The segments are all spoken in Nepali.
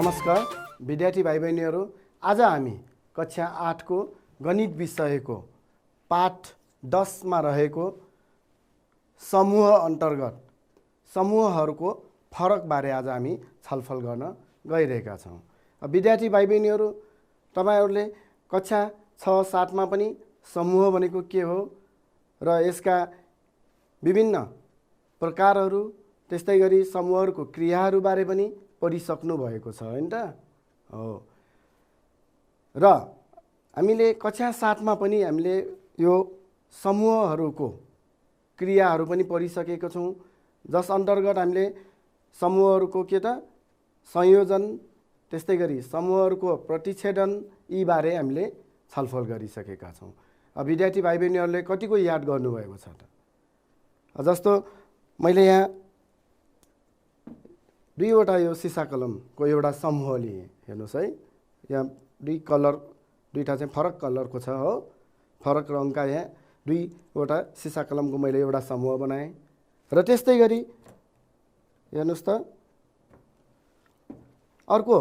नमस्कार विद्यार्थी भाइ बहिनीहरू, आज हामी कक्षा 8 को गणित विषयको पाठ 10 मा रहेको समूह अन्तर्गत समूहहरूको फरक बारे आज हामी छलफल गर्न गइरहेका छौँ। विद्यार्थी भाइ बहिनीहरू, तपाईहरुले कक्षा 6, 7 मा पनि समूह भनेको के हो र यसका विभिन्न प्रकारहरू, त्यस्तै गरी समूहहरूको क्रियाहरू बारे पनि पढिसक्नु भएको छ हैन त हो। र हामीले कक्षा 7 मा पनि हामीले यो समूहहरूको क्रियाहरू पनि पढिसकेका छौँ, जस अन्तर्गत हामीले समूहहरूको के त संयोजन, त्यस्तै गरी समूहहरूको प्रतिच्छेदन यी बारे हामीले छलफल गरिसकेका छौँ। विद्यार्थी भाइ बहिनीहरूले कतिको याद गर्नुभएको छ त? जस्तो मैले यहाँ दुईवटा यो सिसा कलमको एउटा समूह लिए, हेर्नुहोस् है। यहाँ दुईटा चाहिँ फरक कलरको छ हो, फरक रङका यहाँ दुईवटा सिसा कलमको मैले एउटा समूह बनाएँ। र त्यस्तै गरी हेर्नुहोस् त अर्को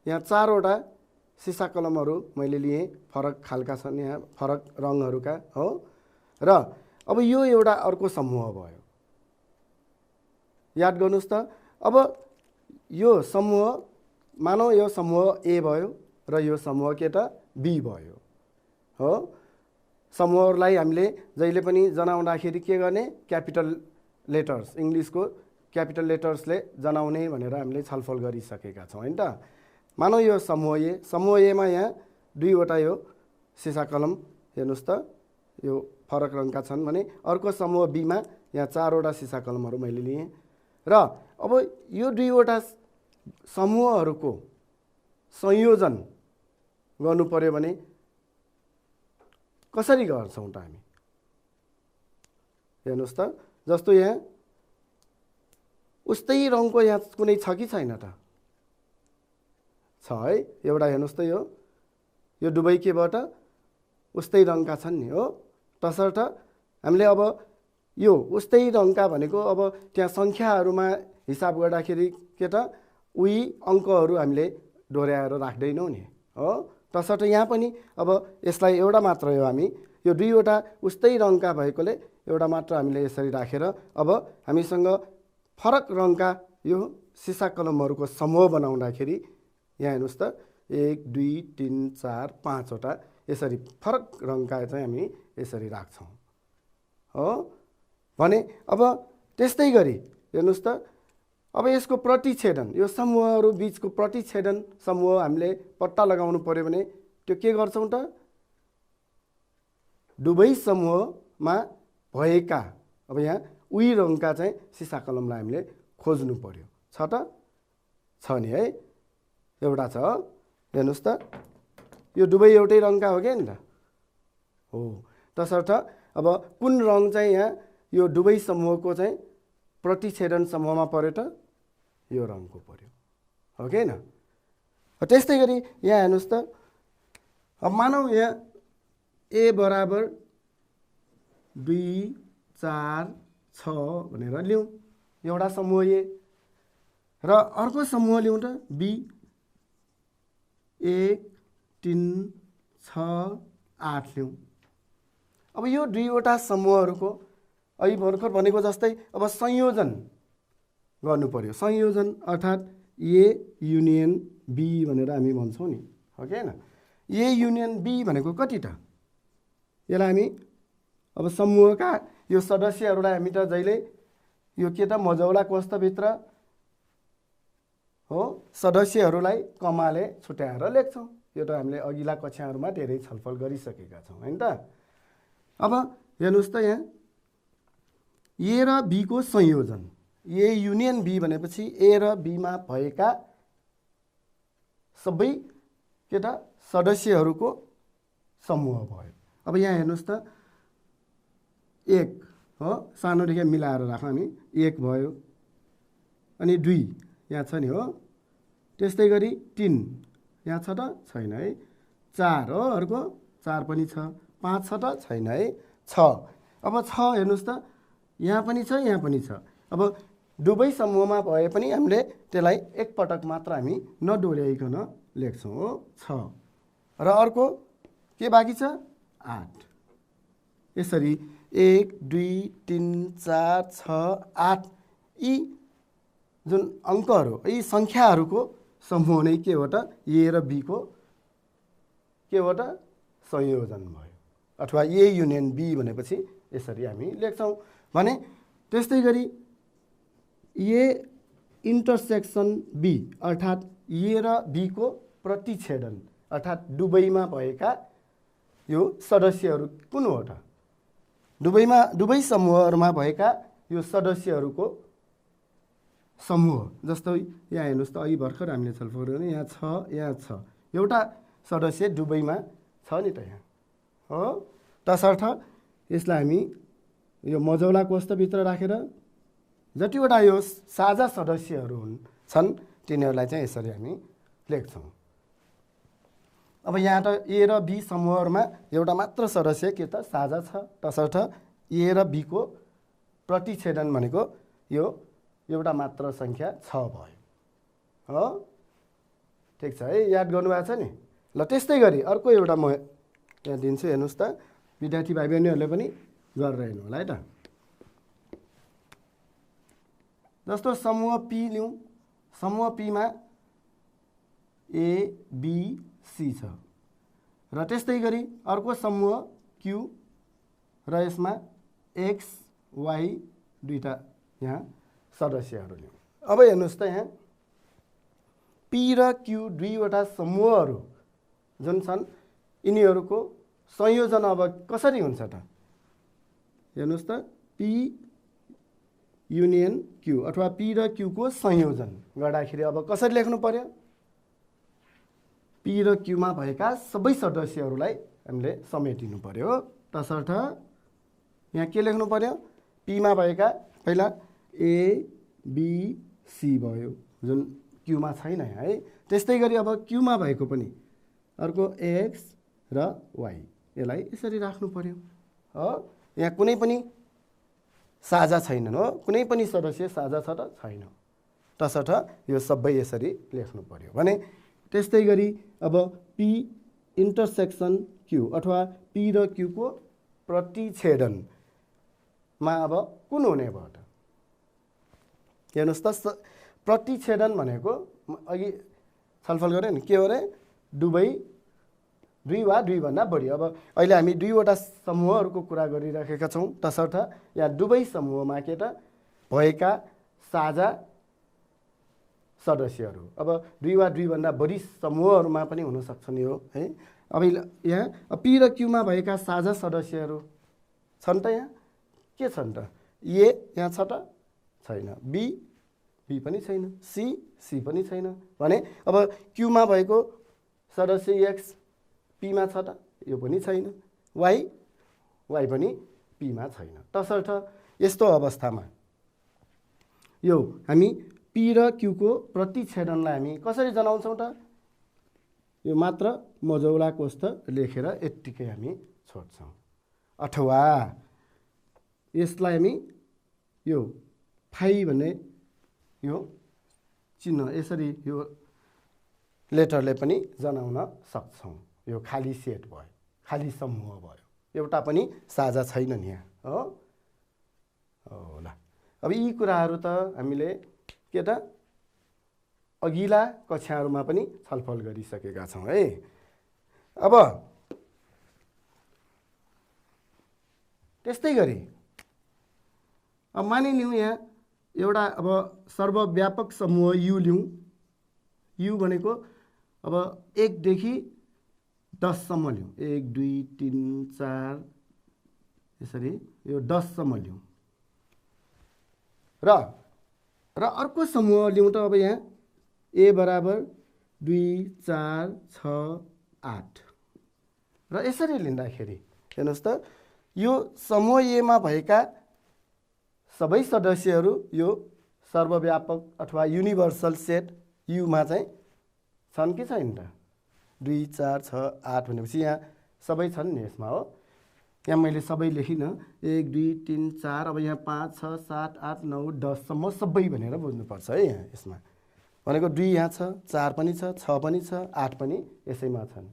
यहाँ 4वटा सिसा कलमहरू मैले लिए, फरक खालका छन्, यहाँ फरक रङहरूका हो। र अब यो एउटा अर्को समूह भयो, याद गर्नुहोस् त। अब यो समूह, मानौ यो समूह ए भयो र यो समूह के त बी भयो हो। समूहहरूलाई हामीले जहिले पनि जनाउँदाखेरि के गर्ने? क्यापिटल लेटर्स, इङ्ग्लिसको क्यापिटल लेटर्सले जनाउने भनेर हामीले छलफल गरिसकेका छौँ हैन त। मानौ यो समूह ए, समूह एमा यहाँ दुईवटा यो सिसा कलम हेर्नुहोस् त, यो फरक रङका छन् भने अर्को समूह बीमा यहाँ 4वटा सिसा कलमहरू मैले लिएँ। र अब यो दुईवटा समूहहरूको संयोजन गर्नु पर्यो भने कसरी गर्छौँ त हामी? हेर्नुहोस् त, जस्तो यहाँ उस्तै रङको यहाँ कुनै छ कि छैन त? छ है, एउटा हेर्नुहोस् त, यो दुवै केबाट उस्तै रङका छन् नि हो। तसर्थ हामीले अब यो उस्तै रङका भनेको अब त्यहाँ सङ्ख्याहरूमा हिसाब गर्दाखेरि के त उही अङ्कहरू हामीले दोहोऱ्याएर राख्दैनौँ नि हो। तसर्थ यहाँ पनि अब यसलाई एउटा मात्र हो, हामी यो दुईवटा उस्तै रङका भएकोले एउटा मात्र हामीले यसरी राखेर अब हामीसँग फरक रङका यो सिसा कलमहरूको समूह बनाउँदाखेरि यहाँ हेर्नुहोस् त 1, 2, 3, 4, 5वटा यसरी फरक रङका चाहिँ हामी यसरी राख्छौँ हो भने। अब त्यस्तै गरी हेर्नुहोस् त, अब यसको प्रतिच्छेदन, यो समूहहरू बीचको प्रतिच्छेदन समूह हामीले पत्ता लगाउनु पर्यो भने त्यो के गर्छौँ त? दुवै समूहमा भएका अब यहाँ उही रङका चाहिँ सिसा कलमलाई हामीले खोज्नु पर्यो। छ त? छ नि है, एउटा छ हेर्नुहोस् त, यो दुवै एउटै रङका हो क्या नि त हो। तसर्थ अब कुन रङ चाहिँ यहाँ यो दुवै समूहको चाहिँ प्रतिच्छेदन समूहमा पर्यो त? यो रङको पर्यो हो कि हैन? त्यस्तै गरी यहाँ हेर्नुहोस् त, अब मानौ यहाँ ए बराबर 2, 4, 6 भनेर लिउँ एउटा समूह ए, र अर्को समूह लिउँ त बी 1, 3, 6, 8 लिउँ। अब यो दुईवटा समूहहरूको अहिले भर्खर भनेको जस्तै अब संयोजन गर्नु पर्यो। संयोजन अर्थात् ए युनियन बी भनेर हामी भन्छौँ नि हो कि हैन? ए युनियन बी भनेको कति त? यसलाई हामी अब समूहका यो सदस्यहरूलाई हामी त जहिले यो के त मझौला कोष्ठभित्र हो सदस्यहरूलाई कमाले छुट्याएर लेख्छौँ। यो त हामीले अघिल्ला कक्षाहरूमा धेरै छलफल गरिसकेका छौँ हैन त। अब हेर्नुहोस् त, यहाँ ए र बी को संयोजन, ए युनियन बी भनेपछि ए र बीमा भएका सबै के त सदस्यहरूको समूह भयो। अब यहाँ हेर्नुहोस् त, 1 हो, सानोदेखि मिलाएर राखौँ हामी, 1 भयो, अनि 2 यहाँ छ नि हो, त्यस्तै गरी 3 यहाँ छ त छैन है, 4 हो, अर्को 4 पनि छ, 5 छ त छैन है, 6। अब 6 हेर्नुहोस् त, यहाँ पनि छ, यहाँ पनि छ। अब दुवै समूहमा भए पनि हामीले त्यसलाई एकपटक मात्र हामी नडोर्याइकन लेख्छौँ हो 6 र अर्को के बाँकी छ 8। यसरी 1 2 3 4 6 8 यी जुन अङ्कहरू यी सङ्ख्याहरूको समूह नै के हो त ए र बी को के हो त संयोजन भयो अथवा ए युनियन बी भनेपछि यसरी हामी लेख्छौँ भने त्यस्तै गरी ए इन्टरसेक्सन बी अर्थात् ए र बी को प्रतिच्छेदन अर्थात् दुवैमा भएका यो सदस्यहरू कुन हो त दुवै समूहहरूमा भएका यो सदस्यहरूको समूह जस्तो यहाँ हेर्नुहोस् त अघि भर्खर हामीले छलफल गऱ्यौँ यहाँ छ एउटा सदस्य दुवैमा छ नि त यहाँ हो तसर्थ यसलाई हामी यो मजौला कोष्ठभित्र राखेर जतिवटा यो साझा सदस्यहरू छन् तिनीहरूलाई चाहिँ यसरी हामी लेख्छौँ। अब यहाँ त ए र बी समूहहरूमा एउटा मात्र सदस्य के त साझा छ तसर्थ ए र बी को प्रतिच्छेदन भनेको यो एउटा मात्र सङ्ख्या 6 भयो हो ठिक छ है याद गर्नुभएको छ नि। ल त्यस्तै गरी अर्को एउटा म यहाँ दिन्छु हेर्नुहोस् त विद्यार्थी भाइ बहिनीहरूले पनि गरेर हेर्नु होला है त। जस्तो समूह पी लिउँ समूह पीमा ए बी सी छ र त्यस्तै गरी अर्को समूह क्यू र यसमा एक्स वाई दुईटा यहाँ सदस्यहरू लिउँ। अब हेर्नुहोस् त यहाँ पी र क्यू दुईवटा समूहहरू जुन छन् यिनीहरूको संयोजन अब कसरी हुन्छ त हेर्नुहोस् त पी युनियन क्यू अथवा पी र क्यू को संयोजन गर्दाखेरि अब कसरी लेख्नु पर्यो पी र क्यूमा भएका सबै सदस्यहरूलाई हामीले समेटिनु पर्यो तसर्थ यहाँ के लेख्नु पर्यो पीमा भएका पहिला ए बी सी भयो जुन क्यूमा छैन है। त्यस्तै गरी अब क्यूमा भएको पनि अर्को एक्स र वाई यसलाई यसरी राख्नु पर्यो हो यहाँ कुनै पनि साझा छैनन् हो कुनै पनि सदस्य साझा छ त छैन तसर्थ यो सबै यसरी लेख्नु पर्यो भने त्यस्तै गरी अब पी इन्टरसेक्सन क्यू अथवा पी र क्यू को प्रतिच्छेदनमा अब कुन हुने भयो त हेर्नुहोस् त प्रतिच्छेदन भनेको अघि छलफल गऱ्यो नि के हो अरे दुई वा दुईभन्दा बढी। अब अहिले हामी दुईवटा समूहहरूको कुरा गरिराखेका छौँ तसर्थ यहाँ दुवै समूहमा के त भएका साझा सदस्यहरू अब दुई वा दुईभन्दा बढी समूहहरूमा पनि हुन सक्छन् यो है। अब यहाँ पी र क्यूमा भएका साझा सदस्यहरू छन् त यहाँ के छन् त ए यहाँ छ त छैन बी पनि छैन सी पनि छैन भने अब क्यूमा भएको सदस्य एक्स पीमा छ त यो पनि छैन वाई पनि पीमा छैन तसर्थ यस्तो अवस्थामा यो हामी पी र क्यू को प्रतिच्छेदनलाई हामी कसरी जनाउँछौँ त यो मात्र मजौला कोष्ठ लेखेर यत्तिकै हामी छोड्छौँ अथवा यसलाई हामी यो फाइ भन्ने यो चिन्ह यसरी यो लेटरले पनि जनाउन सक्छौँ। यो खाली सेट भयो खाली समूह भयो एउटा पनि साझा छैन नि यहाँ हो ल। अब यी कुराहरू त हामीले के त अघिल्ला कक्षाहरूमा पनि छलफल गरिसकेका छौँ है। अब त्यस्तै गरी अब मानिलिउँ यहाँ एउटा अब सर्वव्यापक समूह यु लिउँ यु भनेको अब 1 देखि 10 सम्म लिउँ 1 2 3 4 यसरी यो 10 सम्म लिउँ र अर्को समूह लिउँ त अब यहाँ ए बराबर 2 4 6 8 र यसरी लिँदाखेरि हेर्नुहोस् त यो समूह एमा भएका सबै सदस्यहरू यो सर्वव्यापक अथवा युनिभर्सल सेट युमा चाहिँ छन् कि छैन त 2 4 6 8 भनेपछि यहाँ सबै छन् नि यसमा हो। यहाँ मैले सबै लेखिनँ 1 2 3 4 अब यहाँ 5 6 7 8 9 10 सम्म सबै भनेर बुझ्नुपर्छ है। यहाँ यसमा भनेको 2 यहाँ छ, 4 पनि छ, 6 पनि छ, 8 पनि यसैमा छन्।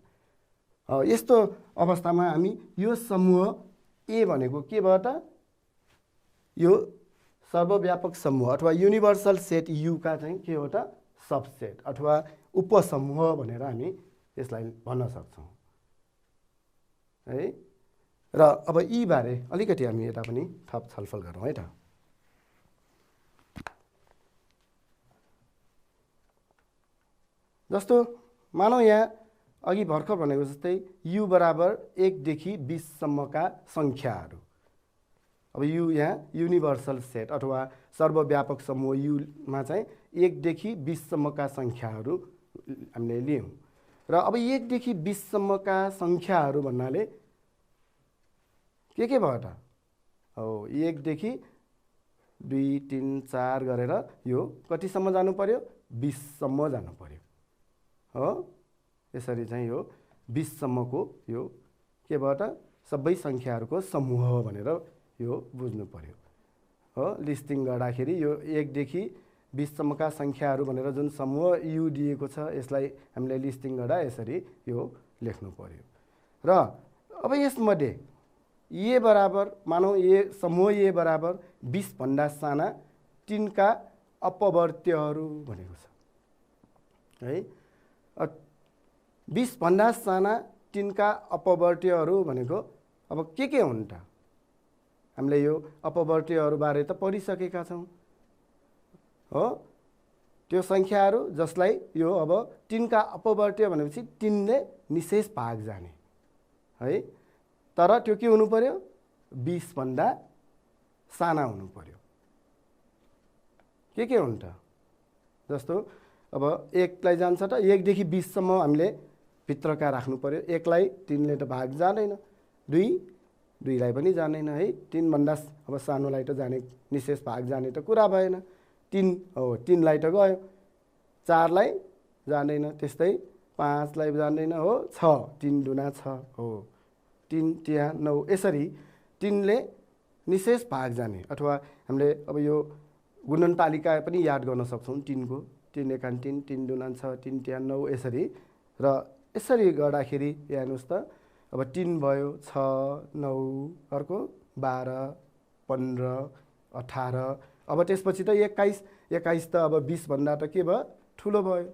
यस्तो अवस्थामा हामी यो समूह ए भनेको केबाट यो सर्वव्यापक समूह अथवा युनिभर्सल सेट युका चाहिँ के हो त सबसेट अथवा उपसमूह भनेर हामी यसलाई भन्न सक्छौँ है। र अब यी बारे अलिकति हामी यता पनि थप छलफल गरौँ है त। जस्तो मानौ यहाँ अघि भर्खर भनेको जस्तै यु बराबर 1 देखि 20 सम्मका सङ्ख्याहरू। अब यु यहाँ युनिभर्सल सेट अथवा सर्वव्यापक समूह युमा चाहिँ 1 देखि 20 सम्मका सङ्ख्याहरू हामीले लियौँ। र अब 1 देखि 20 सम्मका सङ्ख्याहरू भन्नाले के भयो त? हो 1 देखि 2 3 4 गरेर यो कतिसम्म जानु पर्यो? 20 सम्म जानु पर्यो हो। यसरी चाहिँ यो 20 सम्मको यो के भयो त? सबै सङ्ख्याहरूको समूह भनेर यो बुझ्नु पर्यो हो। लिस्टिङ गर्दाखेरि यो 1 देखि 20 सम्मका सङ्ख्याहरू भनेर जुन समूह यु दिएको छ यसलाई हामीले लिस्टिङ गर्दा यसरी यो लेख्नु पर्यो। र अब यसमध्ये ए बराबर मानौ ए समूह ए बराबर 20 भन्दा साना तिनका अपवर्त्यहरू भनेको छ है। 20 भन्दा साना तिनका अपवर्त्यहरू भनेको अब के हुन् त? हामीले यो अपवर्त्यहरू बारे त पढिसकेका छौँ हो। त्यो सङ्ख्याहरू जसलाई यो अब तिनका अपवर्त्य भनेपछि तिनले निशेष भाग जाने है। तर त्यो के हुनु पर्यो? 20 भन्दा साना हुनु पर्यो। के हुन् त? जस्तो अब 1 लाई जान्छ त 1 देखि 20 सम्म हामीले भित्रका राख्नु पर्यो। 1 लाई 3 ले त भाग जाँदैन, 2 लाई पनि जाँदैन है। 3 भन्दा अब सानोलाई त जाने निशेष भाग जाने त कुरा भएन। 3 हो 3 लाई त गयो, 4 लाई जाँदैन, त्यस्तै 5 लाई जाँदैन हो। 6 3 दुना 6 हो, 3 त्यहाँ 9 यसरी 3 ले निशेष भाग जाने। अथवा हामीले अब यो गुणन तालिका पनि याद गर्न सक्छौँ 3 को। 3 एकान 3 3 दुना 6 3 त्यहाँ 9 यसरी। र यसरी गर्दाखेरि हेर्नुहोस् त अब 3 भयो, 6 9 अर्को 12 15 18 अब त्यसपछि त 21 21 त अब 20 भन्दा त के भयो? ठुलो भयो।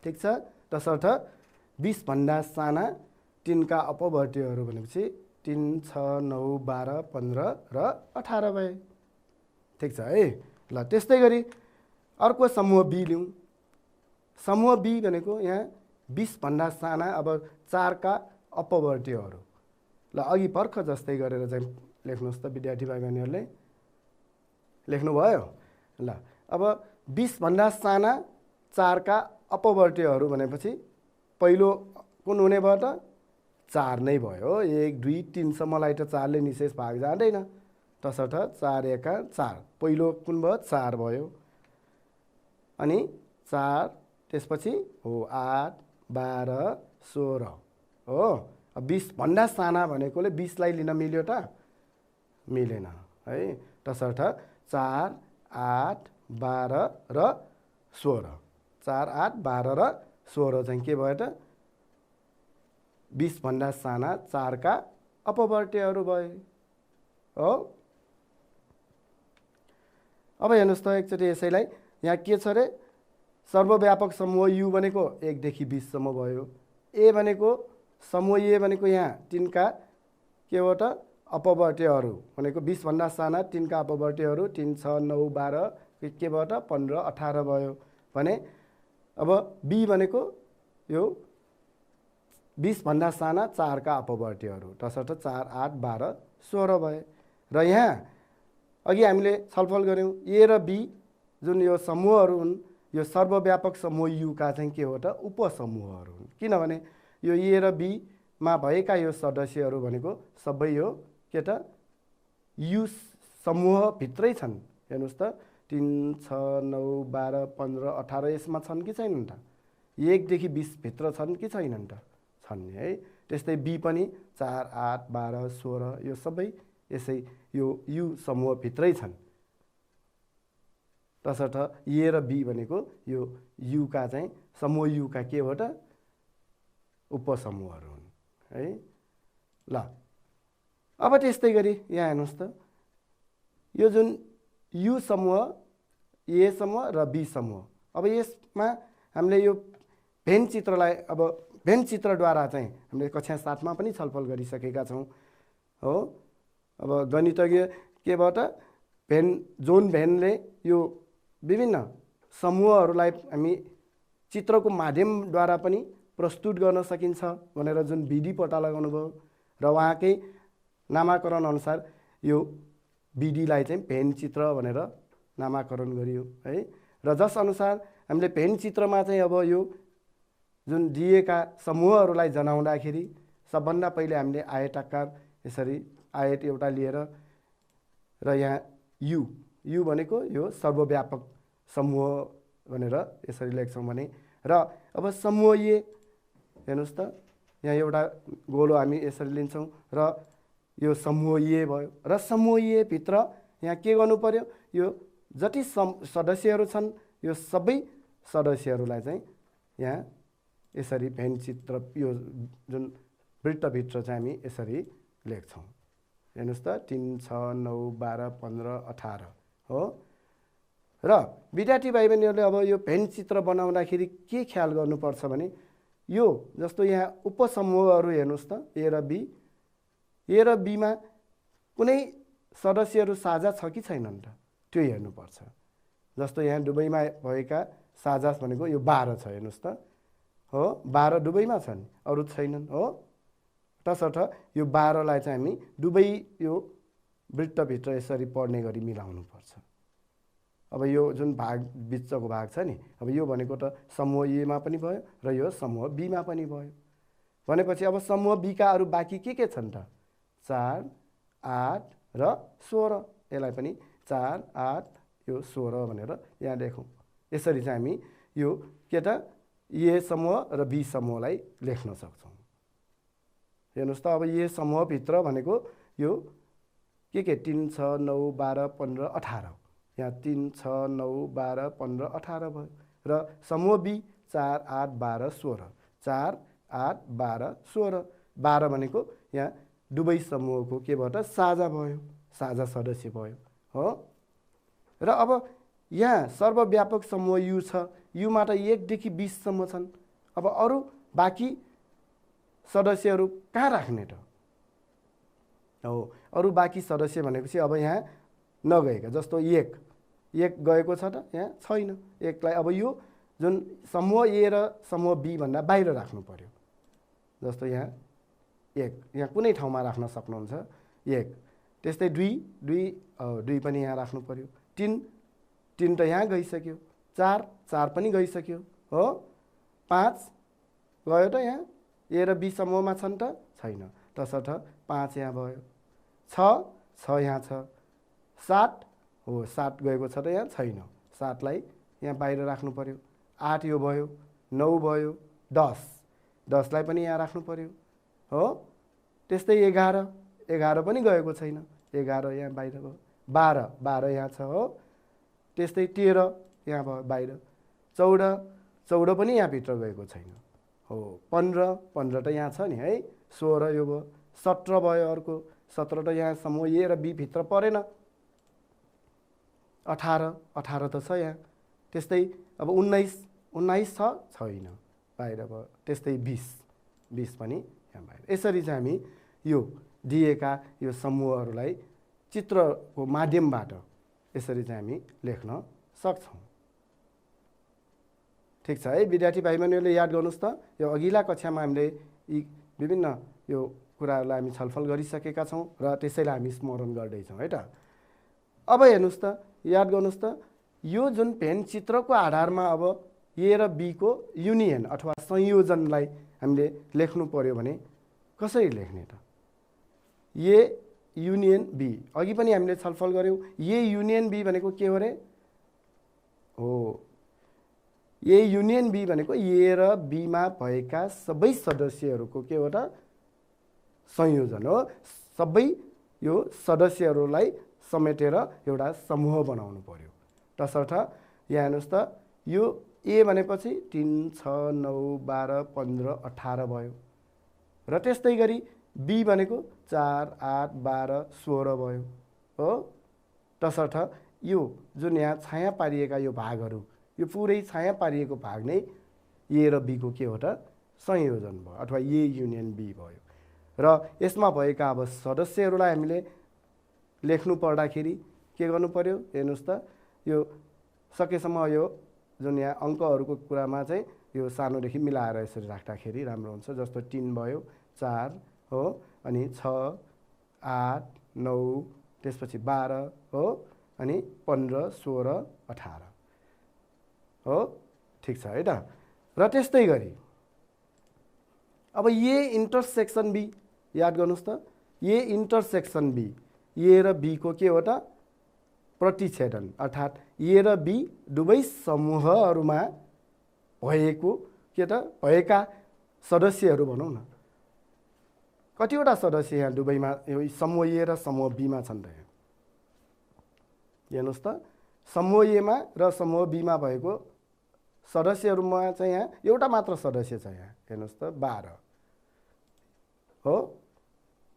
ठिक छ। तसर्थ 20 भन्दा साना तिनका अपवर्त्यहरू भनेपछि 3 6 9 12 15 र 18 भए। ठिक छ है। ल त्यस्तै गरी अर्को समूह बी लिउँ। समूह बी भनेको यहाँ 20 भन्दा साना अब 4 का अपवर्त्यहरू। ल अघि भर्खर जस्तै गरेर चाहिँ लेख्नुहोस् त विद्यार्थी भाइ बहिनीहरूले लेख्नुभयो। ल अब 20 भन्दा साना 4 का अपवर्त्यहरू भनेपछि पहिलो कुन हुने भयो त? 4 नै भयो। 1 2 3 सम्मलाई त 4 ले निशेष भाग जाँदैन। तसर्थ 4 एका 4 पहिलो कुन भयो? 4 भयो। अनि 4 त्यसपछि हो 8 12 16 हो। 20 भन्दा साना भनेकोले 20 लाई लिन मिल्यो त? मिलेन है। तसर्थ 4 8 12 र 16 4 8 12 र 16 चाहिँ के भयो त? 20 भन्दा साना 4 का अपवर्त्यहरू भए हो। अब हेर्नुहोस् त एकचोटि यसैलाई यहाँ के छ रे? सर्वव्यापक समूह यु भनेको 1 देखि 20 सम्म भयो। ए भनेको समूह ए भनेको यहाँ तिनका के हो त? अपवर्त्यहरू भनेको 20 भन्दा साना तिनका अपवर्त्यहरू 3 6 9 12 के भयो त? 15 18 भयो भने अब बी भनेको यो 20 भन्दा साना 4 का अपवर्त्यहरू। तसर्थ 4 8 12 16 भए। र यहाँ अघि हामीले छलफल गऱ्यौँ ए र बी जुन यो समूहहरू हुन् यो सर्वव्यापक समूह युका चाहिँ के हो त? उपसमूहहरू हुन्। किनभने यो ए र बी मा भएका यो सदस्यहरू भनेको सबै यो के त? यु समूहभित्रै छन्। हेर्नुहोस् त 3 6 9 12 15 18 यसमा छन् कि छैनन् त? 1 देखि 20 भित्र छन् कि छैनन् त? छन् है। त्यस्तै बी पनि 4, 8, 12, 16 यो सबै यसै यो यु समूहभित्रै छन्। तसर्थ ए र बी भनेको यो युका चाहिँ समूह युका केबाट उपसमूहहरू हुन् है। ल अब त्यस्तै गरी यहाँ हेर्नुहोस् त, यो जुन यु समूह, ए समूह र बी समूह, अब यसमा हामीले यो भेन चित्रलाई अब भेन चित्रद्वारा चाहिँ हामीले कक्षा 7 मा पनि छलफल गरिसकेका छौँ हो। अब गणितज्ञ केबाट भेन जोन भेनले यो विभिन्न समूहहरूलाई हामी चित्रको माध्यमद्वारा पनि प्रस्तुत गर्न सकिन्छ भनेर जुन विधि पत्ता लगाउनु भयो र उहाँकै नामाकरण अनुसार यो विधिलाई चाहिँ भेन चित्र भनेर नामाकरण गरियो है। र जस अनुसार हामीले भेन चित्रमा चाहिँ अब यो जुन दिएका समूहहरूलाई जनाउँदाखेरि सबभन्दा पहिले हामीले आयताकार यसरी आयत एउटा लिएर र यहाँ यु भनेको यो सर्वव्यापक समूह भनेर यसरी लेख्छौँ भने, र अब समूह ए हेर्नुहोस् त, यहाँ एउटा गोलो हामी यसरी लिन्छौँ र यो समूह ए भयो। र समूह ए भित्र यहाँ के गर्नु पर्यो, यो जति सदस्यहरू छन् यो सबै सदस्यहरूलाई चाहिँ यहाँ यसरी भेन चित्र यो जुन वृत्तभित्र चाहिँ हामी यसरी लेख्छौँ। हेर्नुहोस् त 3, 6, 9, 12, 15, 18 हो। र विद्यार्थी भाइ बहिनीहरूले अब यो भेन चित्र बनाउँदाखेरि के ख्याल गर्नुपर्छ भने, यो जस्तो यहाँ उपसमूहहरू हेर्नुहोस् त ए र बी, ए र बीमा कुनै सदस्यहरू साझा छ कि छैनन् त त्यो हेर्नुपर्छ। जस्तो यहाँ दुबईमा भएका साझा भनेको यो 12 छ हेर्नुहोस् त हो, 12 दुबईमा छन् अरू छैनन् हो। तसर्थ यो 12 लाई चाहिँ हामी दुबई यो वृत्तभित्र यसरी पढ्ने गरी मिलाउनु पर्छ। अब यो जुन भाग बिचको भाग छ नि, अब यो भनेको त समूह ए मा पनि भयो र यो समूह बी मा पनि भयो भनेपछि अब समूह बी का अरू बाँकी के छन् त 4, 8 र 16, यसलाई पनि 4, 8 यो 16 भनेर यहाँ लेखौँ। यसरी चाहिँ हामी यो के त ए समूह र बी समूहलाई लेख्न सक्छौँ। हेर्नुहोस् त, अब ए समूहभित्र भनेको यो के 3, 6, 9, 12, 15, 18 यहाँ 3, 6, 9, 12, 15, 18 भयो। र समूह बी 4, 8, 12, 16 4, 8, 12, 16 12 भनेको यहाँ दुवै समूहको केबाट साझा भयो, साझा सदस्य भयो हो। र अब यहाँ सर्वव्यापक समूह यु छ, युमा त 1 देखि 20 सम्म छन्। अब अरू बाँकी सदस्यहरू कहाँ राख्ने त हो। अरू बाँकी सदस्य भनेपछि अब यहाँ नगएका, जस्तो 1 गएको छ त यहाँ छैन, 1 लाई अब यो जुन समूह ए र समूह बी भन्दा बाहिर राख्नु पर्यो। जस्तो यहाँ 1 यहाँ कुनै ठाउँमा राख्न सक्नुहुन्छ 1, त्यस्तै 2 पनि यहाँ राख्नु पर्यो, 3 त यहाँ गइसक्यो, 4 पनि गइसक्यो हो, 5 गयो त यहाँ ए र बी समूहमा छन् त छैन, तसर्थ 5 यहाँ भयो, 6 यहाँ छ, 7 हो 7 गएको छ त यहाँ छैन, 7 लाई यहाँ बाहिर राख्नु पर्यो, 8 यो भयो, 9 भयो, 10 लाई पनि यहाँ राख्नु पर्यो हो। त्यस्तै 11 पनि गएको छैन, 11 यहाँ बाहिर भयो, 12 यहाँ छ हो। त्यस्तै 13 यहाँ भयो बाहिर, 14 पनि यहाँ भित्र गएको छैन हो, 15 त यहाँ छ नि है, 16 यो भयो, 17 भयो अर्को, 17 त यहाँ समूह ए र बी भित्र परेन, 18 त छ यहाँ। त्यस्तै अब 19 छ छैन बाहिर भयो, त्यस्तै 20 पनि यहाँ बाहिर। यसरी चाहिँ हामी यो दिएका यो समूहहरूलाई चित्रको माध्यमबाट यसरी चाहिँ हामी लेख्न सक्छौँ। ठिक छ है विद्यार्थी भाइ बहिनीहरूले याद गर्नुहोस् त, यो अघिल्ला कक्षामा हामीले यी विभिन्न यो कुराहरूलाई हामी छलफल गरिसकेका छौँ र त्यसैलाई हामी स्मरण गर्दैछौँ है त। अब हेर्नुहोस् त, याद गर्नुहोस् त, यो जुन भेन चित्रको आधारमा अब ए र बी को युनियन अथवा संयोजनलाई हामीले लेख्नु पर्यो भने कसरी लेख्ने त? ए युनियन बी, अघि पनि हामीले छलफल गऱ्यौँ, ए युनियन बी भनेको के हो रे हो, ए युनियन बी भनेको ए र बीमा भएका सबै सदस्यहरूको के हो त संयोजन हो। सबै यो सदस्यहरूलाई समेटेर एउटा समूह बनाउनु पर्यो। तसर्थ यहाँ हेर्नुहोस् त, यो ए भनेपछि 3, 6, 9, 12, 15, 18 भयो र त्यस्तै गरी बी भनेको 4, 8, 12, 16 भयो हो। तसर्थ यो जुन यहाँ छाया पारिएका यो भागहरू, यो पुरै छाया पारिएको भाग नै ए र बी को के हो त संयोजन भयो अथवा ए युनियन बी भयो। र यसमा भएका अब सदस्यहरूलाई हामीले लेख्नु पर्दाखेरि के गर्नु पर्यो हेर्नुहोस् त, यो सकेसम्म यो जुन यहाँ अङ्कहरूको कुरामा चाहिँ यो सानोदेखि मिलाएर यसरी राख्दाखेरि राम्रो हुन्छ। जस्तो 3 भयो, 4 हो, अनि 6, 8, 9, त्यसपछि 12 हो, अनि 15, 16, 18 हो। ठिक छ है त। र त्यस्तै गरी अब ए इन्टरसेक्सन बी याद गर्नुहोस् त, ए इन्टरसेक्सन बी, ए र बी को के हो त प्रतिच्छेदन, अर्थात् ए र बी दुवै समूहहरूमा भएको के त भएका सदस्यहरू भनौँ न। कतिवटा सदस्य यहाँ दुवैमा यो समूह ए र समूह बीमा छन् त। हेर्नुहोस् त, समूह एमा र समूह बीमा भएको सदस्यहरूमा चाहिँ यहाँ एउटा मात्र सदस्य छ। यहाँ हेर्नुहोस् त 12 हो,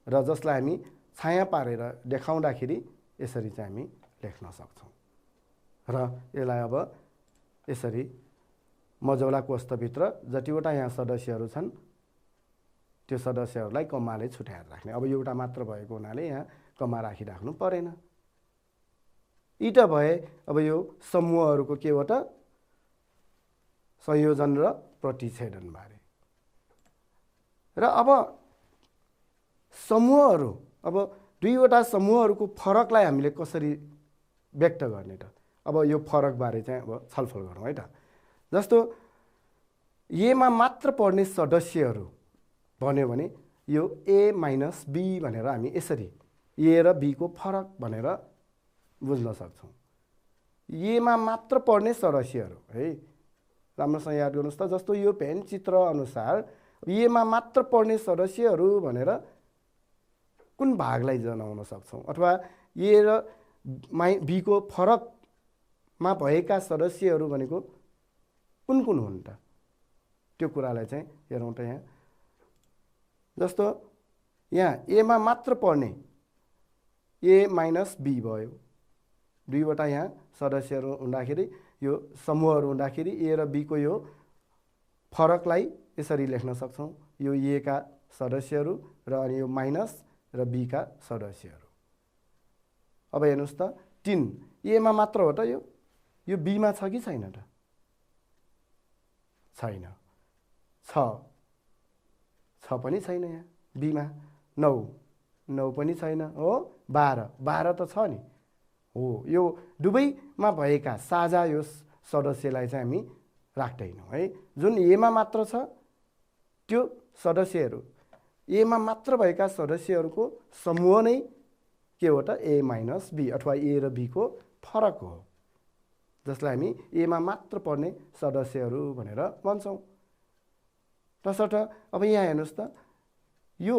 र जसलाई हामी छाया पारेर देखाउँदाखेरि यसरी चाहिँ हामी लेख्न सक्छौँ। र यसलाई अब यसरी मझौला कोष्ठभित्र जतिवटा यहाँ सदस्यहरू छन् त्यो सदस्यहरूलाई कमाले छुट्याएर राख्ने। अब एउटा मात्र भएको हुनाले यहाँ कमा राखिराख्नु परेन। यी त भए अब यो समूहहरूको के हो त संयोजन र प्रतिच्छेदन बारे। र अब समूहहरू, अब दुईवटा समूहहरूको फरकलाई हामीले कसरी व्यक्त गर्ने त, अब यो फरक बारे चाहिँ अब छलफल गरौँ है त। जस्तो एमा मात्र पढ्ने सदस्यहरू भन्यो भने यो ए माइनस बी भनेर हामी यसरी ए र बी को फरक भनेर बुझ्न सक्छौँ। एमा मात्र पढ्ने सदस्यहरू है, राम्रोसँग याद गर्नुहोस् त। जस्तो यो पेन चित्र अनुसार एमा मात्र पढ्ने सदस्यहरू भनेर कुन भागलाई जनाउन सक्छौँ, अथवा ए र बी को फरकमा भएका सदस्यहरू भनेको कुन कुन हुन् त, त्यो कुरालाई चाहिँ हेरौँ त। यहाँ जस्तो यहाँ एमा मात्र पढ्ने ए माइनस बी भयो, दुईवटा यहाँ सदस्यहरू हुँदाखेरि यो समूहहरू हुँदाखेरि ए र बी को यो फरकलाई यसरी लेख्न सक्छौँ, यो ए का सदस्यहरू र अनि यो माइनस र बी का सदस्यहरू। अब हेर्नुहोस् त 3 एमा मात्र हो त, यो बीमा छ कि छैन त, छैन। 6 पनि छैन यहाँ बीमा, 9 पनि छैन हो, 12 त छ नि हो। यो दुवैमा भएका साझा यो सदस्यलाई चाहिँ हामी राख्दैनौँ है। जुन एमा मात्र छ त्यो सदस्यहरू, एमा मात्र भएका सदस्यहरूको समूह नै के हो त ए माइनस बी अथवा ए र बी को फरक हो, जसलाई हामी एमा मात्र पढ्ने सदस्यहरू भनेर भन्छौँ। तसर्थ अब यहाँ हेर्नुहोस् त, यो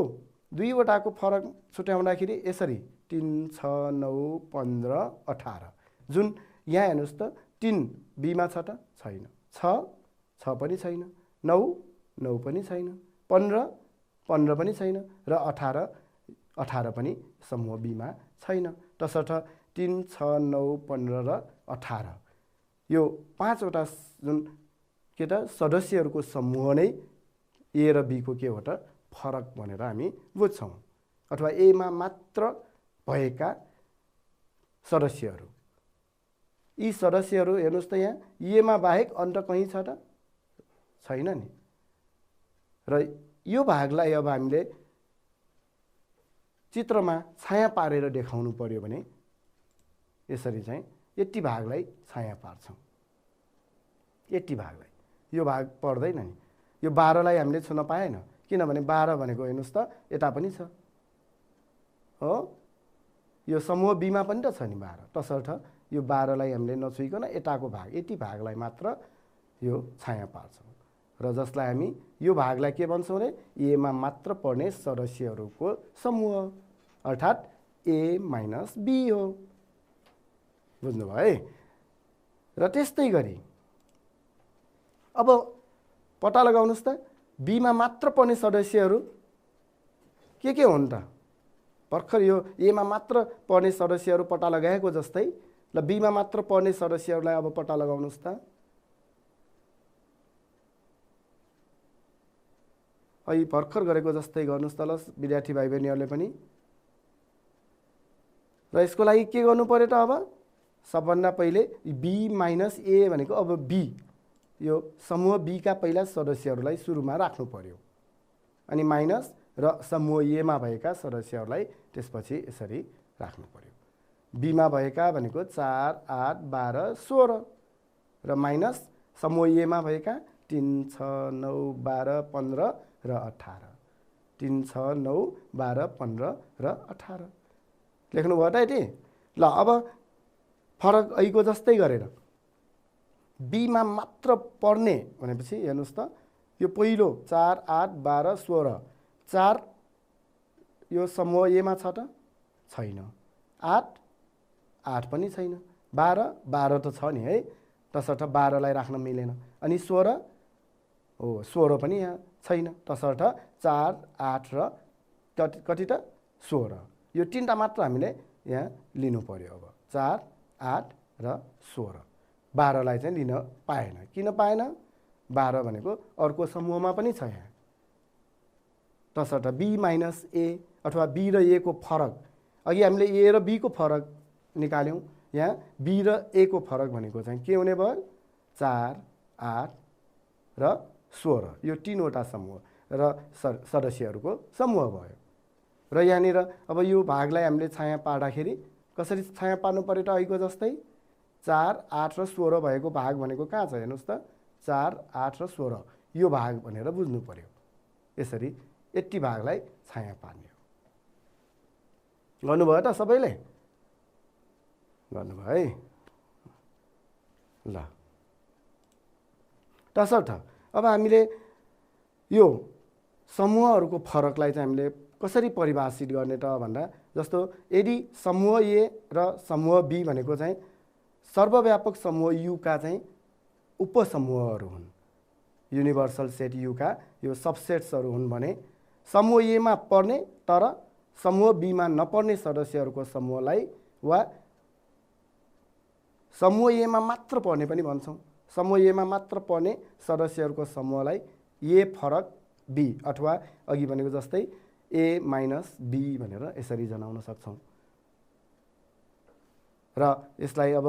दुईवटाको फरक छुट्याउँदाखेरि यसरी 3, 6, 9, 15, 18। जुन यहाँ हेर्नुहोस् त 3 बीमा छ त, छैन। 6 पनि छैन, 9 पनि छैन, 15 पनि छैन, र 18 पनि समूह बीमा छैन। तसर्थ 3, 6, 9, 15 र 18 यो 5वटा जुन के त सदस्यहरूको समूह नै ए र बी को के हो त फरक भनेर हामी बुझ्छौँ, अथवा एमा मात्र भएका सदस्यहरू। यी सदस्यहरू हेर्नुहोस् त, यहाँ एमा बाहेक अन्त कहीँ छ त, छैन नि। र यो भागलाई अब हामीले चित्रमा छाया पारेर देखाउनु पर्यो भने यसरी चाहिँ यति भागलाई छाया पार्छौँ, यति भागलाई। यो भाग पर्दैन नि, यो 12 लाई हामीले छुन पाएन, किनभने 12 भनेको हेर्नुहोस् त यता पनि छ हो, यो समूह बीमा पनि त छ नि 12। तसर्थ यो 12 लाई हामीले नछुइकन यताको भाग, यति भागलाई मात्र यो छाया पार्छौँ। र जसलाई हामी यो भागलाई के भन्छौँ रे, एमा मात्र पर्ने सदस्यहरूको समूह, अर्थात् ए माइनस बी हो। बुझ्नुभयो है। र त्यस्तै गरी अब पत्ता लगाउनुहोस् त, बीमा मात्र पर्ने सदस्यहरू के हुन् त? भर्खर यो एमा मात्र पर्ने सदस्यहरू पत्ता लगाएको जस्तै ल बीमा मात्र पर्ने सदस्यहरूलाई अब पत्ता लगाउनुहोस् त। अहिले भर्खर गरेको जस्तै गर्नुहोस् त ल विद्यार्थी भाइ बहिनीहरूले पनि। र यसको लागि के गर्नु पर्यो त? अब सबभन्दा पहिले बी माइनस ए भनेको अब बी, यो समूह बी का पहिला सदस्यहरूलाई सुरुमा राख्नु पर्यो, अनि माइनस र समूह एमा भएका सदस्यहरूलाई त्यसपछि यसरी राख्नु पर्यो। बीमा भएका भनेको 4, 8, 12, 16 र माइनस समूह एमा भएका 3, 6, 9, 12, 15 र 18। 3, 6, 9, 12, 15 र 18 लेख्नुभयो त यति। ल अब फरक ऐको जस्तै गरेर बीमा मात्र पर्ने भनेपछि हेर्नुहोस् त, यो पहिलो 4, 8, 12, 16, 4 यो समूह एमा छ त? छैन। 8 पनि छैन। 12 त छ नि है, तसर्थ 12 लाई राख्न मिलेन। अनि 16 पनि यहाँ छैन, तसर्थ 4, 8 र कति त 16, यो तीनटा मात्र हामीले यहाँ लिनु पर्यो। अब 4, 8 र 16, 12 लाई चाहिँ लिन पाएन। किन पाएन? 12 भनेको अर्को समूहमा पनि छ यहाँ, तसर्थ बी माइनस ए अथवा बी र ए को फरक। अघि हामीले ए र बी को फरक निकाल्यौँ, यहाँ बी र ए को फरक भनेको चाहिँ के हुने भयो? 4, 8 र 16, यो तीनवटा समूह र सदस्यहरूको समूह भयो। र यहाँनिर अब यो भागलाई हामीले छाया पार्दाखेरि कसरी छाया पार्नु पर्यो त? अहिलेको जस्तै 4, 8 र 16 भएको भाग भनेको कहाँ छ हेर्नुहोस् त? 4, 8 र 16 यो भाग भनेर बुझ्नु पर्यो। यसरी यति भागलाई छाया पार्ने हो। गर्नुभयो त सबैले? गर्नुभयो है। ल तसर्थ अब हामीले यो समूहहरूको फरकलाई चाहिँ हामीले कसरी परिभाषित गर्ने त भन्दा, जस्तो यदि समूह ए र समूह बी भनेको चाहिँ सर्वव्यापक समूह यू का चाहिँ उपसमूहहरू हुन्, युनिभर्सल सेट यू का यो सबसेट्सहरू हुन् भने समूह एमा पर्ने तर समूह बीमा नपर्ने सदस्यहरूको समूहलाई वा समूह एमा मात्र पर्ने पनि भन्छौँ। समूह एमा मात्र पर्ने सदस्यहरूको समूहलाई ए फरक बी अथवा अघि भनेको जस्तै ए माइनस बी भनेर यसरी जनाउन सक्छौँ। र यसलाई अब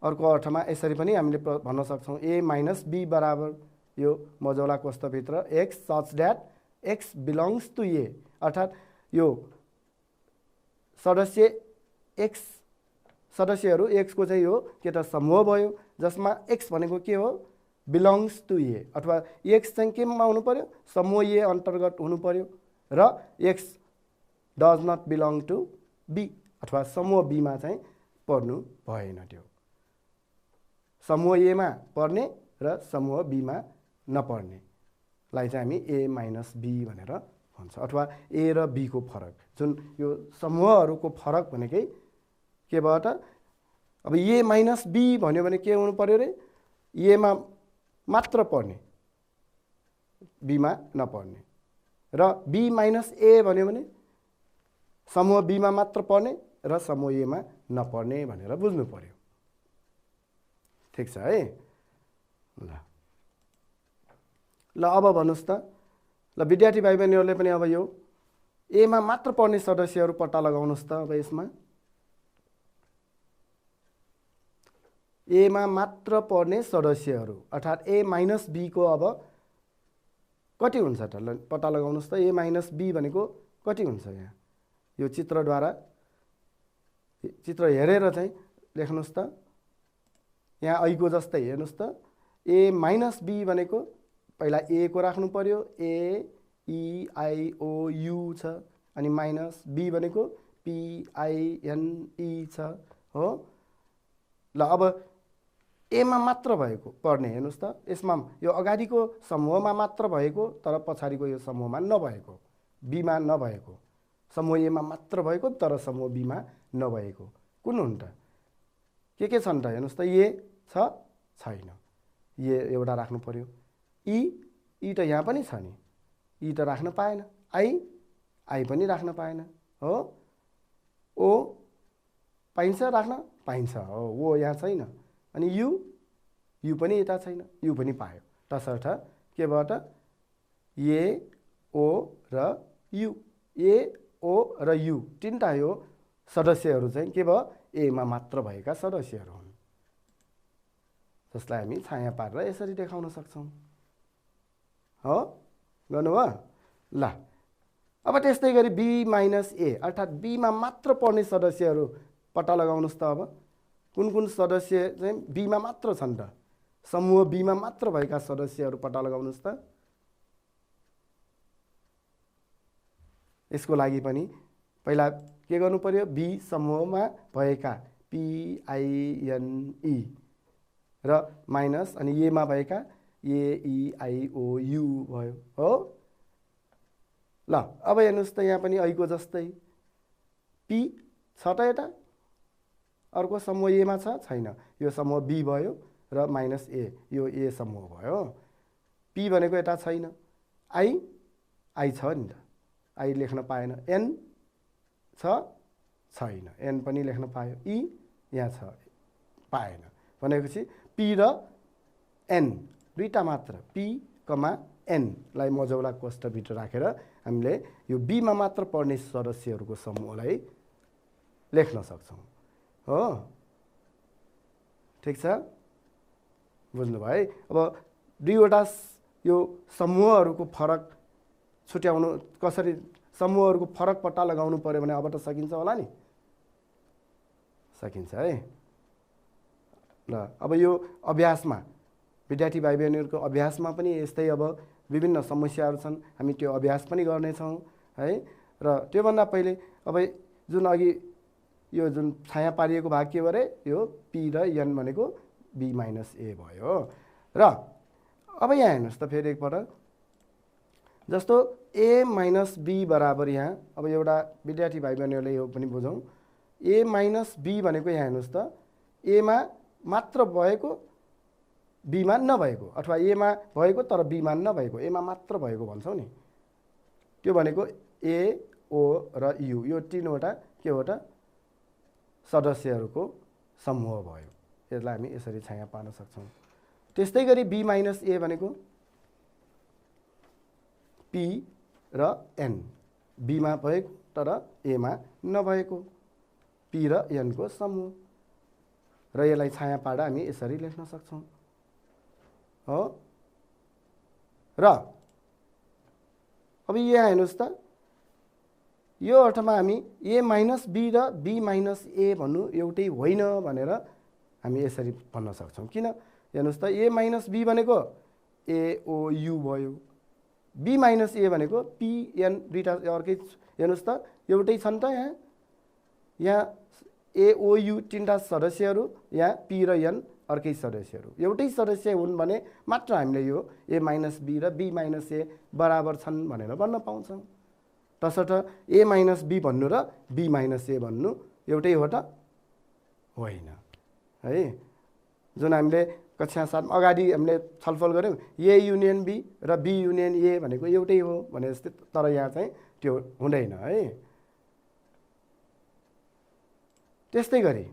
अर्को अर्थमा यसरी पनि हामीले भन्न सक्छौँ, ए माइनस बी बराबर यो मजौला कोष्ठभित्र X such that X belongs to A, अर्थात् यो सदस्यहरू एक्सको चाहिँ यो के त समूह भयो, जसमा एक्स भनेको के हो? बिलोङ्स टु ए, अथवा एक्स चाहिँ केमा हुनु पर्यो? समूह ए अन्तर्गत हुनु पर्यो, र X does not belong to B अथवा समूह बीमा चाहिँ पर्नु भएन। त्यो समूह एमा पर्ने र समूह बीमा नपर्नेलाई चाहिँ हामी ए माइनस बी भनेर भन्छ, अथवा ए र बी को फरक। जुन यो समूहहरूको फरक भनेकै के भयो त? अब ए माइनस बी भन्यो भने के हुनु पर्यो रे? एमा मात्र पर्ने, बीमा नपर्ने, र बी माइनस ए भन्यो भने समूह बीमा मात्र पर्ने र समूह एमा नपर्ने भनेर बुझ्नु पर्यो। ठिक छ है। ल अब भन्नुहोस् त, ल विद्यार्थी भाइ बहिनीहरूले पनि अब यो एमा मात्र पर्ने सदस्यहरू पत्ता लगाउनुहोस् त। अब यसमा एमा मात्र पर्ने सदस्यहरू अर्थात् ए माइनस बी को अब कति हुन्छ त? ल पत्ता लगाउनुहोस् त। ए माइनस बी भनेको कति हुन्छ? यहाँ यो चित्रद्वारा चित्र हेरेर चाहिँ लेख्नुहोस् त। यहाँ ऐको जस्तै हेर्नुहोस् त, ए माइनस बी भनेको पहिला ए को राख्नु पर्यो, ए ई आई ओ यू छ, अनि माइनस बी भनेको पी आई एन ई छ हो। ल अब एमा मात्र भएको पर्ने हेर्नुहोस् त, यसमा यो अगाडिको समूहमा मात्र भएको तर पछाडिको यो समूहमा नभएको, बीमा नभएको, समूह एमा मात्र भएको तर समूह बीमा नभएको कुन हुन् त? के छन् त? हेर्नुहोस् त, ए छ छैन, ए एउटा राख्नु पर्यो, ई त यहाँ पनि छ नि, ई त राख्न पाएन, आई पनि राख्न पाएन हो, ओ पाइन्छ राख्न पाइन्छ हो, ओ यहाँ छैन, अनि यु पनि यता छैन, यु पनि पायो। तसर्थ केबाट ए ओ र यु, ए ओ र यु तीनटा यो सदस्यहरू चाहिँ के भयो? एमा मात्र भएका सदस्यहरू हुन्, जसलाई हामी छाया पारेर यसरी देखाउन सक्छौँ हो। गर्नुभयो ल। अब त्यस्तै गरी बी माइनस ए अर्थात् बीमा मात्र पर्ने सदस्यहरू पत्ता लगाउनुहोस् त। अब कुन कुन सदस्य चाहिँ बीमा मात्र छन् त? समूह बीमा मात्र भएका सदस्यहरू पत्ता लगाउनुहोस् त। यसको लागि पनि पहिला के गर्नु पर्यो? बी समूहमा भएका PINE र माइनस अनि एमा भएका AEIOU भयो हो। ल अब हेर्नुहोस् त, यहाँ पनि ऐको जस्तै पी छ त यता, अर्को समूह एमा छ छैन, यो समूह बी भयो र माइनस ए, यो ए समूह भयो। पी भनेको यता छैन, आई छ नि त, आई लेख्न पाएन, एन छ छैन, एन पनि लेख्न पायो, ई यहाँ छ पाएन, भनेपछि पी र एन दुईटा मात्र, पी कमा एनलाई मझौला कोष्ठभित्र राखेर हामीले यो बीमा मात्र पर्ने सदस्यहरूको समूहलाई लेख्न सक्छौँ हो। ठिक छ, बुझ्नुभयो है। अब दुईवटा यो समूहहरूको फरक छुट्याउनु कसरी, समूहहरूको फरक पत्ता लगाउनु पर्यो भने अब त सकिन्छ होला नि, सकिन्छ है। ल अब यो अभ्यासमा विद्यार्थी भाइ बहिनीहरूको अभ्यासमा पनि यस्तै अब विभिन्न समस्याहरू छन्, हामी त्यो अभ्यास पनि गर्नेछौँ है। र त्योभन्दा पहिले अब जुन अघि यो जुन छाया पारिएको भाग के भरे, यो पी र एन भनेको बी माइनस ए भयो। र अब यहाँ हेर्नुहोस् त फेरि एकपल्ट, जस्तो ए माइनस बी बराबर यहाँ, अब एउटा विद्यार्थी भाइ बहिनीहरूले यो पनि बुझौँ, ए माइनस बी भनेको यहाँ हेर्नुहोस् त, एमा मात्र भएको बीमा नभएको, अथवा एमा भएको तर बीमा नभएको, एमा मात्र भएको भन्छौँ नि, त्यो भनेको ए ओ र यु, यो तीनवटा के हो त? सदस्यहरूको समूह भयो। यसलाई हामी यसरी छाया पार्न सक्छौँ। त्यस्तै गरी बी माइनस ए भनेको पी र एन, बीमा भएको तर एमा नभएको, पी र एनको समूह, र यसलाई छाया पार्दा हामी यसरी लेख्न सक्छौँ हो। र अब यहाँ हेर्नुहोस् त, यो अर्थमा हामी ए माइनस बी र बी माइनस ए भन्नु एउटै होइन भनेर हामी यसरी भन्न सक्छौँ। किन? हेर्नुहोस् त, ए माइनस बी भनेको AOU भयो, बी माइनस ए भनेको PN, दुईवटा अर्कै, हेर्नुहोस् त एउटै छन् त, यहाँ AOU तीनवटा सदस्यहरू, यहाँ पी र एन अर्कै सदस्यहरू, एउटै सदस्य हुन् भने मात्र हामीले यो ए माइनस बी र बी माइनस ए बराबर छन् भनेर भन्न पाउँछौँ। तसर्थ ए माइनस बी भन्नु र बी माइनस ए भन्नु एउटै हो त? होइन है। जुन हामीले कक्षा 7 अगाडि हामीले छलफल गऱ्यौँ, ए युनियन बी र बी युनियन ए भनेको एउटै हो भने जस्तै, तर यहाँ चाहिँ त्यो हुँदैन है। त्यस्तै गरी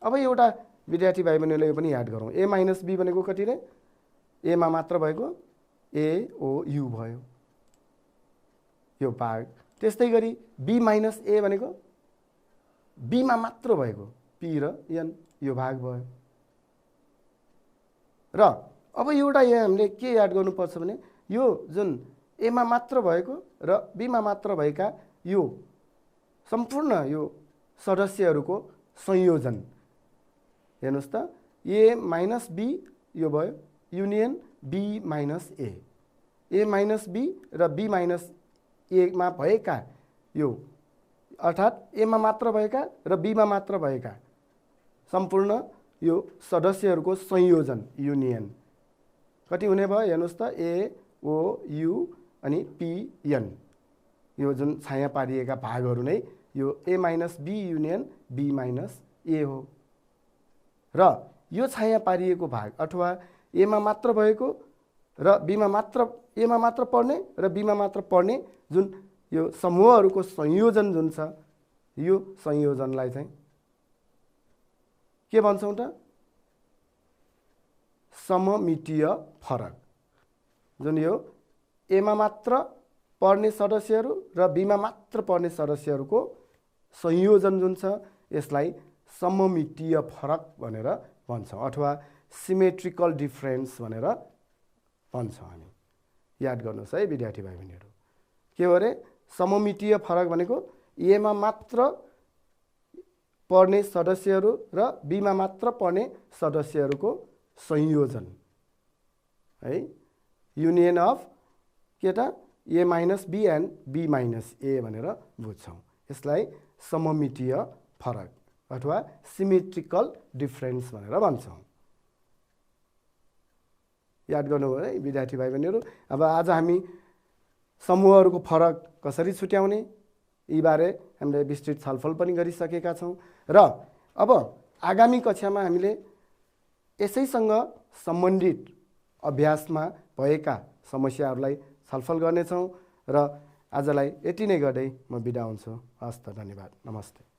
अब एउटा विद्यार्थी भाइ बहिनीले यो पनि याद गरौँ, ए माइनस बी भनेको कति रे? एमा मात्र भएको AOU भयो यो भाग। त्यस्तै गरी बी माइनस ए भनेको बीमा मात्र भएको पी र एन, यो भाग भयो। र अब एउटा यहाँ हामीले के याद गर्नुपर्छ भने, यो जुन एमा मात्र भएको र बीमा मात्र भएका यो सम्पूर्ण यो सदस्यहरूको संयोजन हेर्नुहोस् त, ए माइनस बी यो भयो union B minus A minus B र बी माइनस एमा भएका यो अर्थात् एमा मात्र भएका र बीमा मात्र भएका सम्पूर्ण यो सदस्यहरूको संयोजन युनियन कति हुने भयो हेर्नुहोस् त ए ओ यु अनि पी एन यो जुन छाया पारिएका भागहरू नै यो A minus B union B minus A हो र यो छाया पारिएको भाग अथवा एमा मात्र भएको र बीमा मात्र पढ्ने र बीमा मात्र पढ्ने जुन यो समूहहरूको संयोजन जुन छ यो संयोजनलाई चाहिँ के भन्छौँ त सममितीय फरक जुन यो एमा मात्र पढ्ने सदस्यहरू र बीमा मात्र पढ्ने सदस्यहरूको संयोजन जुन छ यसलाई सममितीय फरक भनेर भन्छौँ अथवा सिमेट्रिकल डिफरेन्स भनेर भन्छौँ हामी याद गर्नुहोस् है विद्यार्थी भाइ बहिनीहरू के हो अरे सममितीय फरक भनेको एमा मात्र पढ्ने सदस्यहरू र बीमा मात्र पढ्ने सदस्यहरूको संयोजन है युनियन अफ के त A minus B and B minus A भनेर बुझ्छौँ यसलाई सममितीय फरक अथवा सिमेट्रिकल डिफरेन्स भनेर भन्छौँ याद गर्नुभयो है विद्यार्थी भाइ बहिनीहरू अब आज हामी समूहहरूको फरक कसरी छुट्याउने यीबारे हामीले विस्तृत छलफल पनि गरिसकेका छौँ र अब आगामी कक्षामा हामीले यसैसँग सम्बन्धित अभ्यासमा भएका समस्याहरूलाई छलफल गर्नेछौँ र आजलाई यति नै गर्दै म बिदा हुन्छु हस्त धन्यवाद नमस्ते।